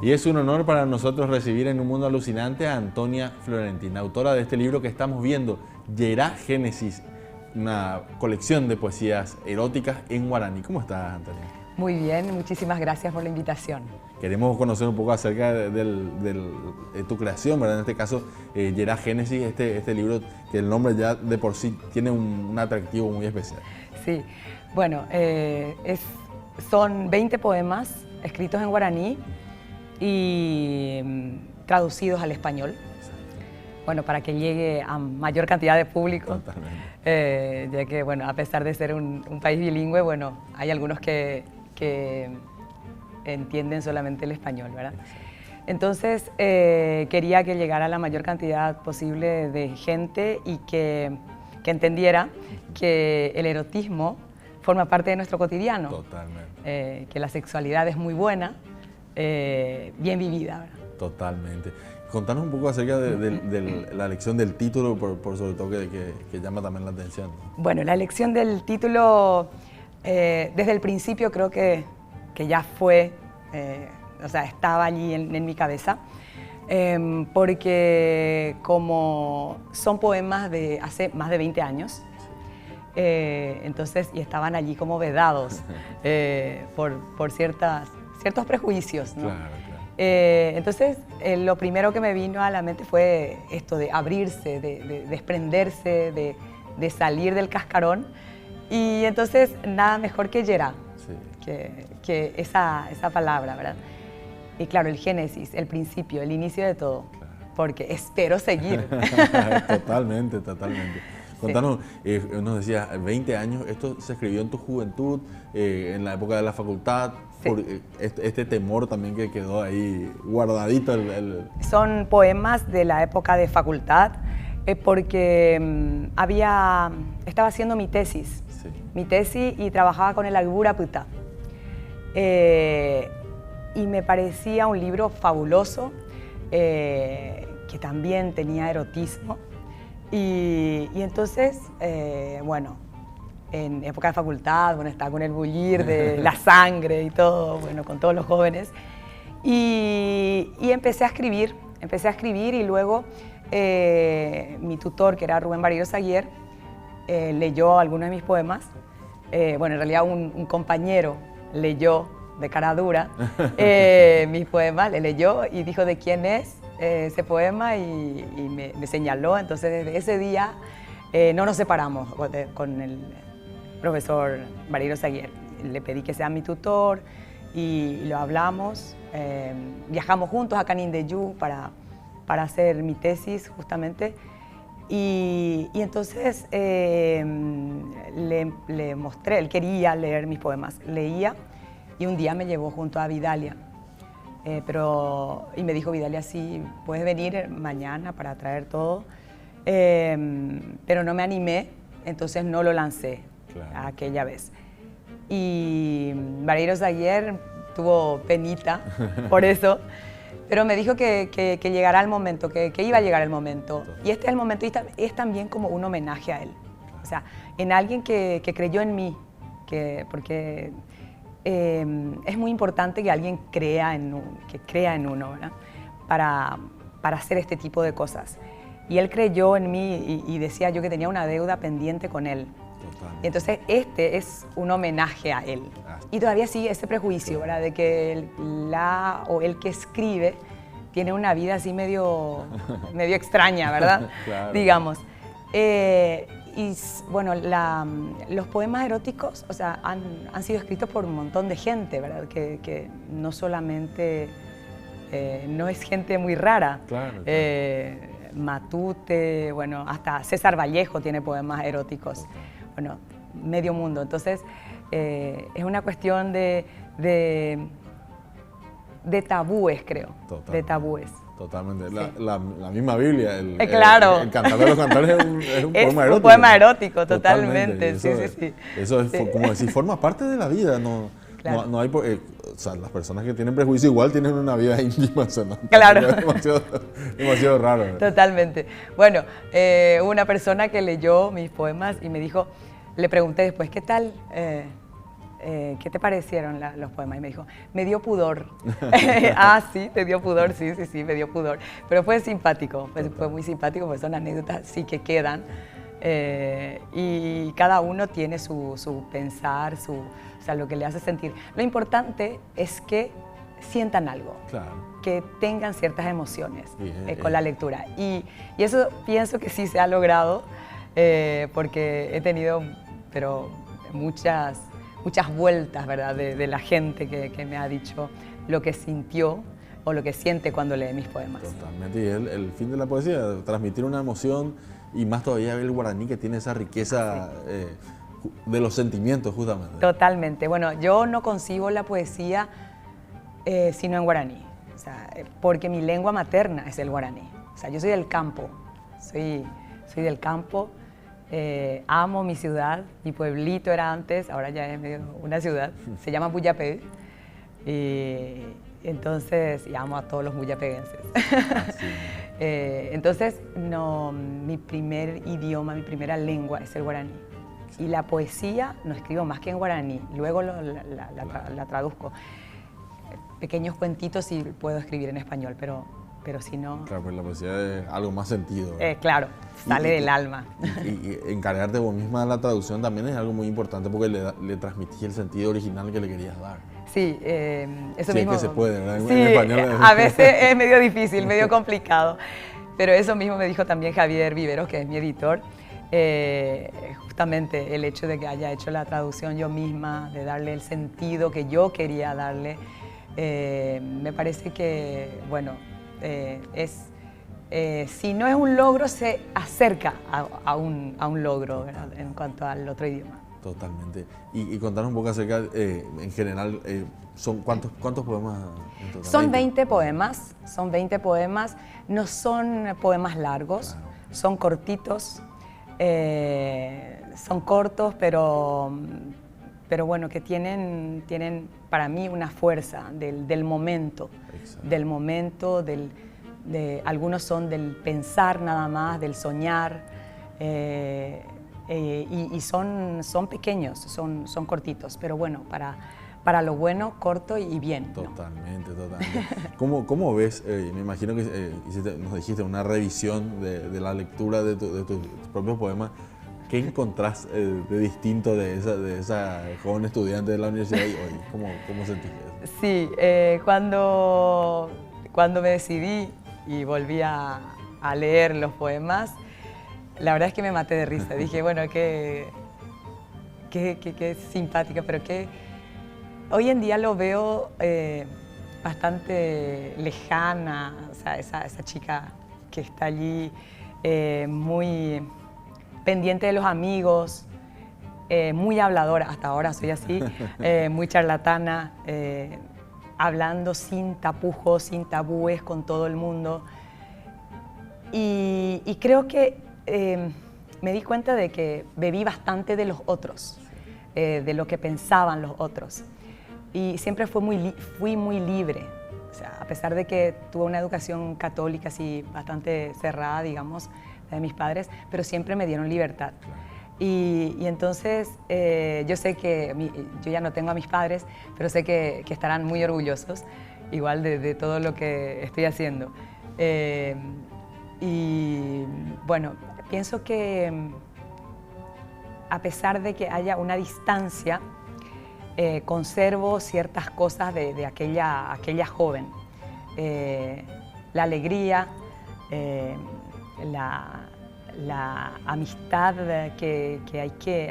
Y es un honor para nosotros recibir en Un Mundo Alucinante a Antonia Florentín, autora de este libro que estamos viendo, Yerá Génesis, una colección de poesías eróticas en guaraní. ¿Cómo estás, Antonia? Muy bien, muchísimas gracias por la invitación. Queremos conocer un poco acerca de tu creación, ¿verdad? En este caso, Yerá Génesis, este libro que el nombre ya de por sí tiene un atractivo muy especial. Sí, bueno, son 20 poemas escritos en guaraní y traducidos al español. Bueno, para que llegue a mayor cantidad de público. Totalmente. Ya que, bueno, a pesar de ser un país bilingüe, bueno, hay algunos que entienden solamente el español, ¿verdad? Entonces, quería que llegara a la mayor cantidad posible de gente y que entendiera que el erotismo forma parte de nuestro cotidiano. Totalmente. Que la sexualidad es muy buena, bien vivida, ¿verdad? Totalmente. Contanos un poco acerca de la elección del título, por sobre todo que llama también la atención. Bueno, la elección del título, desde el principio creo que ya fue, o sea, estaba allí en mi cabeza, porque como son poemas de hace más de 20 años, entonces, y estaban allí como vedados por ciertos prejuicios, ¿no? Claro, claro. Entonces, lo primero que me vino a la mente fue esto de abrirse, de desprenderse, de salir del cascarón. Y entonces, nada mejor que Yerá, sí, que esa palabra, ¿verdad? Y claro, el génesis, el principio, el inicio de todo, claro, porque espero seguir. Totalmente, totalmente. Contanos, sí. Nos decías, 20 años, ¿esto se escribió en tu juventud, en la época de la facultad? Sí. Por este temor también que quedó ahí guardadito. Son poemas de la época de facultad, porque estaba haciendo mi tesis, sí, y trabajaba con el Albura Puta. Y me parecía un libro fabuloso, que también tenía erotismo. Y entonces, bueno, en época de facultad, bueno, estaba con el bullir de la sangre y todo, bueno, con todos los jóvenes. Y empecé a escribir y luego mi tutor, que era Rubén Barrios Aguiar, leyó algunos de mis poemas. Bueno, en realidad un compañero leyó de cara dura mis poemas, le leyó y dijo de quién es ese poema y me señaló. Entonces, desde ese día no nos separamos con el profesor Barrios Aguiar. Le pedí que sea mi tutor y lo hablamos. Viajamos juntos a Canindeyú para hacer mi tesis, justamente. Y entonces le mostré, él quería leer mis poemas, leía, y un día me llevó junto a Vidalia. Y me dijo, Vidalia, sí, puedes venir mañana para traer todo, pero no me animé, entonces no lo lancé, claro, aquella vez. Y Barrios Aguiar tuvo penita por eso, pero me dijo que llegará el momento, que iba a llegar el momento. Y este es el momento, y es también como un homenaje a él, o sea, en alguien que creyó en mí, porque es muy importante que alguien crea en uno, ¿verdad? Para hacer este tipo de cosas. Y él creyó en mí y decía yo que tenía una deuda pendiente con él. Totalmente. Entonces este es un homenaje a él. Y todavía sigue ese prejuicio, ¿verdad? De que el que escribe tiene una vida así medio extraña, ¿verdad? Claro. Digamos. Y bueno, los poemas eróticos, o sea, han sido escritos por un montón de gente, ¿verdad? Que no solamente, no es gente muy rara. Claro, claro. Matute, bueno, hasta César Vallejo tiene poemas eróticos. Okay. Bueno, medio mundo. Entonces, es una cuestión de tabúes, creo. Totalmente. De tabúes. Totalmente. Sí. La misma Biblia, claro. El Cantar de los Cantares es un poema erótico. Un poema erótico, totalmente. Eso es, como decir, forma parte de la vida. Claro. No hay, o sea, las personas que tienen prejuicio igual tienen una vida íntima. O sea, ¿no? Claro. Es demasiado raro. Totalmente. Bueno, hubo una persona que leyó mis poemas y me dijo, le pregunté después, ¿qué tal ¿qué te parecieron los poemas? Y me dijo, me dio pudor. Sí, te dio pudor, sí, me dio pudor. Pero fue simpático, fue muy simpático, porque son anécdotas sí que quedan. Y cada uno tiene su pensar, o sea, lo que le hace sentir. Lo importante es que sientan algo, claro, que tengan ciertas emociones con la lectura. Y eso pienso que sí se ha logrado, porque he tenido muchas vueltas, ¿verdad?, de la gente que me ha dicho lo que sintió o lo que siente cuando lee mis poemas. Totalmente, y el fin de la poesía, transmitir una emoción, y más todavía el guaraní, que tiene esa riqueza de los sentimientos, justamente. Totalmente. Bueno, yo no concibo la poesía sino en guaraní, o sea, porque mi lengua materna es el guaraní. O sea, yo soy del campo, soy del campo, amo mi ciudad, mi pueblito era antes, ahora ya es medio una ciudad, se llama Puyapé, y entonces, y amo a todos los muyapeguenses. Entonces, mi primer idioma, mi primera lengua es el guaraní. Y la poesía no escribo más que en guaraní, luego la traduzco. Pequeños cuentitos sí puedo escribir en español, pero si no... Claro, pues la poesía es algo más sentido. Claro, sale del alma. Y encargarte vos misma de la traducción también es algo muy importante, porque le transmitís el sentido original que le querías dar. Sí, eso sí, mismo... es que se puede, ¿verdad? Sí, en español a veces es medio difícil, medio complicado. Pero eso mismo me dijo también Javier Viveros, que es mi editor. Justamente el hecho de que haya hecho la traducción yo misma, de darle el sentido que yo quería darle, me parece que, bueno, si no es un logro, se acerca a un logro, ¿verdad?, en cuanto al otro idioma. Totalmente. Y contanos un poco acerca, en general, ¿cuántos poemas en total? Son 20 poemas, no son poemas largos, claro, son cortitos, son cortos, pero bueno, que tienen para mí una fuerza del momento. Exacto. Algunos son del pensar nada más, del soñar, y son pequeños, son cortitos, pero bueno, para lo bueno, corto y bien, ¿no? Totalmente. ¿Cómo ves? Me imagino que nos dijiste una revisión de la lectura de tus propios poemas. ¿Qué encontrás de distinto de esa joven estudiante de la universidad y hoy? ¿Cómo sentís eso? Sí, cuando me decidí y volví a leer los poemas, la verdad es que me maté de risa. Dije, bueno, qué simpática, pero hoy en día lo veo bastante lejana, o sea, esa chica que está allí muy pendiente de los amigos, muy habladora, hasta ahora soy así, muy charlatana, hablando sin tapujos, sin tabúes con todo el mundo. Y creo que me di cuenta de que bebí bastante de los otros, de lo que pensaban los otros. Y siempre fui muy libre. O sea, a pesar de que tuve una educación católica así bastante cerrada, digamos, de mis padres, pero siempre me dieron libertad. Y entonces yo sé que yo ya no tengo a mis padres, pero sé que estarán muy orgullosos igual de todo lo que estoy haciendo. Y bueno, pienso que a pesar de que haya una distancia, conservo ciertas cosas de aquella joven. La alegría, la amistad que hay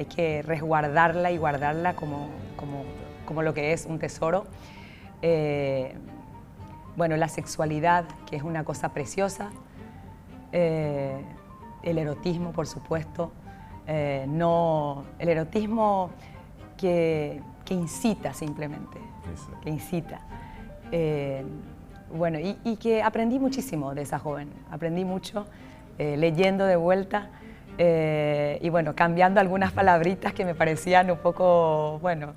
que resguardarla y guardarla como lo que es un tesoro. Bueno, la sexualidad, que es una cosa preciosa. El erotismo, por supuesto. El erotismo que incita simplemente, que incita. Bueno, y que aprendí muchísimo de esa joven, aprendí mucho leyendo de vuelta y bueno, cambiando algunas palabritas que me parecían un poco, bueno,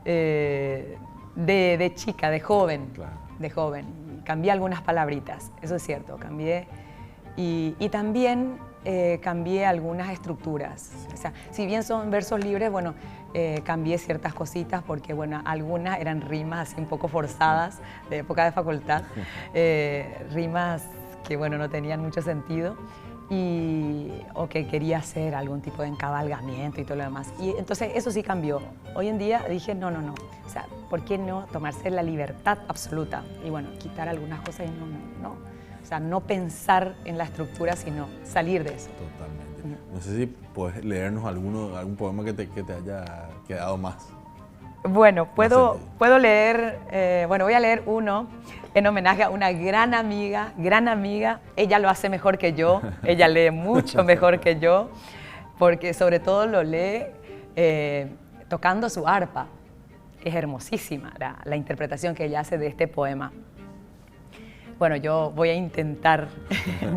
de chica, de joven, claro, de joven. Cambié algunas palabritas, eso es cierto, cambié. Y también cambié algunas estructuras. O sea, si bien son versos libres, bueno, cambié ciertas cositas porque, bueno, algunas eran rimas así un poco forzadas de época de facultad, rimas que, bueno, no tenían mucho sentido o que quería hacer algún tipo de encabalgamiento y todo lo demás. Y entonces eso sí cambió. Hoy en día dije, no. O sea, ¿por qué no tomarse la libertad absoluta? Y bueno, quitar algunas cosas y no. O sea, no pensar en la estructura, sino salir de eso. Totalmente. No sé si puedes leernos algún poema que te haya quedado más. Bueno, puedo leer, voy a leer uno en homenaje a una gran amiga. Ella lo hace mejor que yo, ella lee mucho mejor que yo, porque sobre todo lo lee tocando su arpa. Es hermosísima la interpretación que ella hace de este poema. Bueno, yo voy a intentar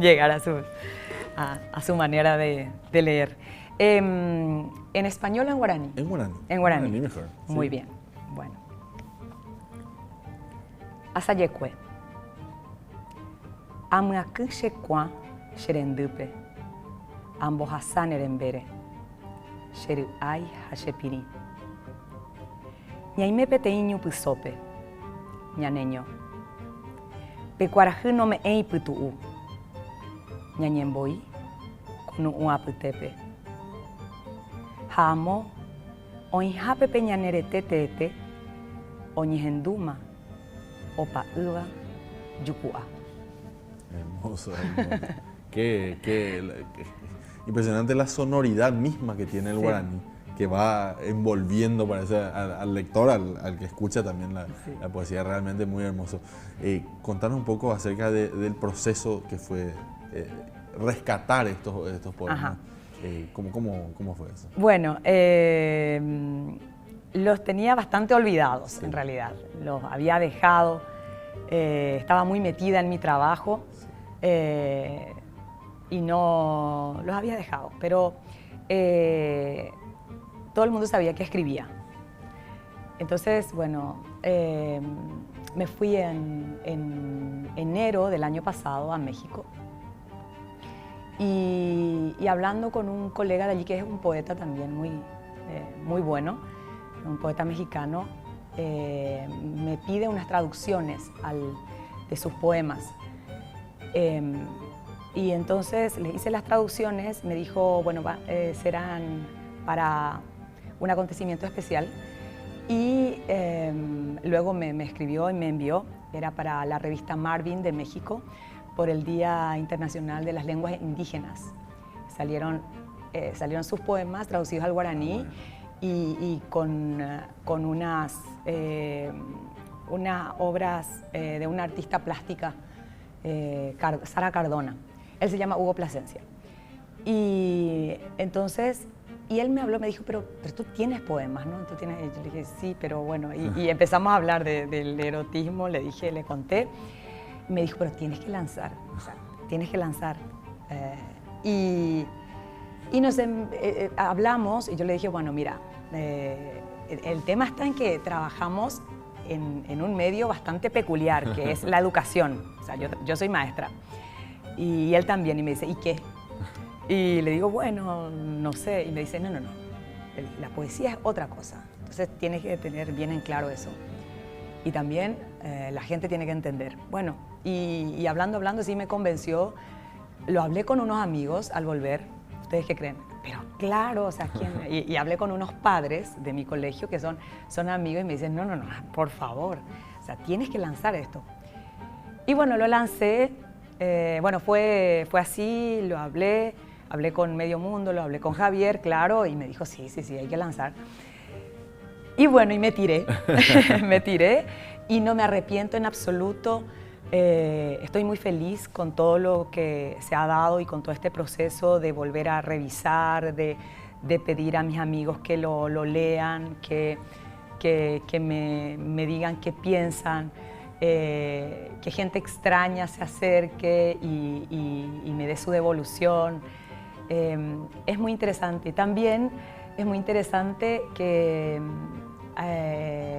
llegar a su manera de leer. ¿En español o en guaraní? En guaraní. En guaraní. Guaraní mejor. Sí. Muy bien. Bueno. Asayekwe. Amuakushekwa sherendupe. Ambo hasan erembere. Sheru ay hashepiri. Ñaime peteiño pusope. Ñaneño. Pecuaraju no me ei putuu. Ñañemboi. Kunu uaputepe. Hamo, oinhape peñaneretete, oñihenduma, opa uva, yukua. Hermoso. Qué impresionante la sonoridad misma que tiene el guaraní, que va envolviendo, parece, al lector, al que escucha también la poesía, realmente muy hermoso. Contanos un poco acerca del proceso que fue rescatar estos poemas. ¿Cómo fue eso? Bueno, los tenía bastante olvidados, en realidad. Los había dejado, estaba muy metida en mi trabajo y no los había dejado. Pero todo el mundo sabía que escribía. Entonces, bueno, me fui en enero del año pasado a México. Y hablando con un colega de allí, que es un poeta también muy bueno, un poeta mexicano, me pide unas traducciones de sus poemas. Y entonces le hice las traducciones, me dijo, bueno, serán para un acontecimiento especial. Y luego me escribió y me envió, era para la revista Marvin de México, por el Día Internacional de las Lenguas Indígenas. Salieron sus poemas traducidos al guaraní y con unas obras de una artista plástica, Sara Cardona. Él se llama Hugo Plasencia. Y entonces, él me habló, me dijo, pero tú tienes poemas, ¿no? Yo le dije, sí, pero bueno, y empezamos a hablar del erotismo, le conté. Me dijo, pero tienes que lanzar, tienes que lanzar. Y hablamos y yo le dije, bueno, mira, el tema está en que trabajamos en un medio bastante peculiar, que es la educación. O sea, yo soy maestra y él también, y me dice, ¿y qué? Y le digo, bueno, no sé, y me dice, no, la poesía es otra cosa, entonces tienes que tener bien en claro eso. Y también la gente tiene que entender. Bueno, y hablando, sí me convenció. Lo hablé con unos amigos al volver. ¿Ustedes qué creen? Pero claro, o sea, ¿quién? Y hablé con unos padres de mi colegio que son amigos y me dicen, no, por favor, o sea, tienes que lanzar esto. Y bueno, lo lancé. Bueno, fue así, lo hablé con medio mundo, lo hablé con Javier, claro, y me dijo, sí, hay que lanzar. Y bueno, y me tiré, y no me arrepiento en absoluto. Estoy muy feliz con todo lo que se ha dado y con todo este proceso de volver a revisar, de pedir a mis amigos que lo lean, que me digan qué piensan, que gente extraña se acerque y me dé su devolución. Es muy interesante. También es muy interesante que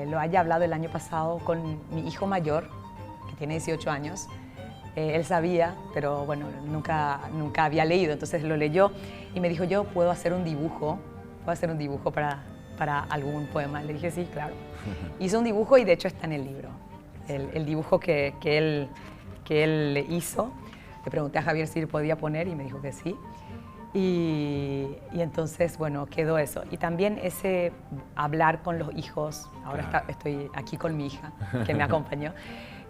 lo haya hablado el año pasado con mi hijo mayor, que tiene 18 años, Él sabía, pero bueno, nunca había leído, entonces lo leyó y me dijo, yo puedo hacer un dibujo para algún poema. Le dije, sí, claro. Hizo un dibujo y de hecho está en el libro, el dibujo que él hizo. Le pregunté a Javier si podía poner y me dijo que sí. Y entonces, bueno, quedó eso. Y también ese hablar con los hijos, ahora estoy aquí con mi hija, que me acompañó,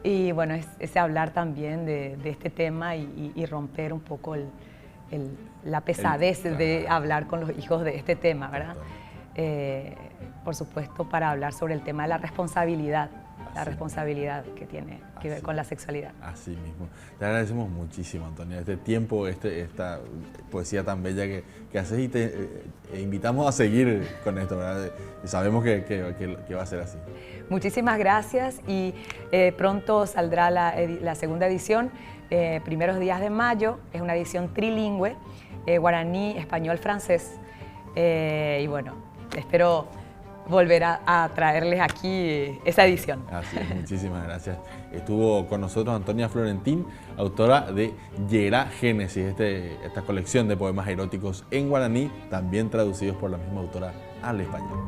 y bueno, ese hablar también de este tema y romper un poco la pesadez de hablar con los hijos de este tema, ¿verdad? Por supuesto, para hablar sobre el tema de la responsabilidad. La responsabilidad que tiene que ver con la sexualidad. Así mismo. Te agradecemos muchísimo, Antonia, este tiempo, esta poesía tan bella que haces y te invitamos a seguir con esto, ¿verdad? Sabemos que va a ser así. Muchísimas gracias y pronto saldrá la segunda edición, primeros días de mayo. Es una edición trilingüe, guaraní, español, francés. Y bueno, espero volver a traerles aquí esa edición. Así es, muchísimas gracias. Estuvo con nosotros Antonia Florentín, autora de Yerá Génesis, esta colección de poemas eróticos en guaraní, también traducidos por la misma autora al español.